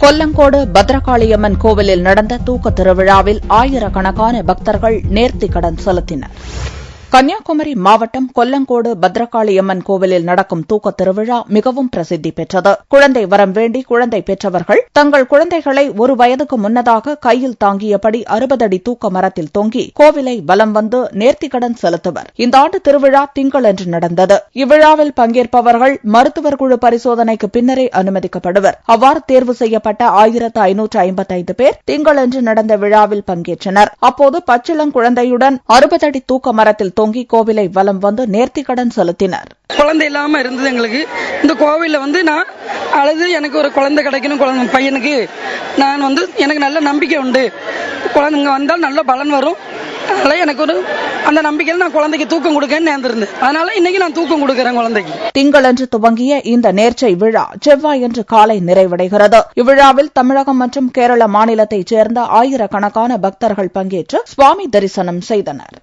கொல்லங்கோடு பத்ரகாளியம்மன் கோவிலில் நடந்த தூக்க திருவிழாவில் ஆயிரக்கணக்கான பக்தர்கள் நேர்த்திக்கடன் செலுத்தினர். கன்னியாகுமரி மாவட்டம் கொல்லங்கோடு பத்ரகாளியம்மன் கோவிலில் நடக்கும் தூக்க திருவிழா மிகவும் பிரசித்தி பெற்றது. குழந்தை வரம் வேண்டி குழந்தை பெற்றவர்கள் தங்கள் குழந்தைகளை ஒரு வயதுக்கு முன்னதாக கையில் தாங்கியபடி 60 அடி தூக்க மரத்தில் தொங்கி கோவிலை வலம் வந்து நேர்த்திக்கடன் செலுத்துவர். இந்த ஆண்டு திருவிழா திங்களன்று நடந்தது. இவ்விழாவில் பங்கேற்பவர்கள் மருத்துவர் குழு பரிசோதனைக்கு பின்னரே அனுமதிக்கப்படுவர். அவ்வாறு தேர்வு செய்யப்பட்ட 1555 பேர் திங்களன்று நடந்த விழாவில் பங்கேற்றனர். அப்போது பச்சிளங்குழந்தையுடன் 60 அடி தூக்க மரத்தில் தொங்கி கோவிலை வலம் வந்து நேர்த்திக்கடன் செலுத்தினர். குழந்தை இல்லாம இருந்தது எங்களுக்கு. இந்த கோவில்ல நான் அழுது எனக்கு ஒரு குழந்தை கிடைக்கணும், பையனுக்கு நான் எனக்கு நல்ல நம்பிக்கை உண்டு, குழந்தைங்க வந்தால் நல்ல பலன் வரும். அதனால எனக்கு அந்த நம்பிக்கையில் நான் குழந்தைக்கு தூக்கம் கொடுக்கன்னு நேர்ந்திருந்தேன். அதனால இன்னைக்கு நான் தூக்கம் கொடுக்கிறேன் குழந்தைக்கு. திங்களன்று துவங்கிய இந்த நேர்ச்சை விழா செவ்வாயன்று காலை நிறைவடைகிறது. இவ்விழாவில் தமிழகம் மற்றும் கேரள மாநிலத்தைச் சேர்ந்த ஆயிரக்கணக்கான பக்தர்கள் பங்கேற்று சுவாமி தரிசனம் செய்தனர்.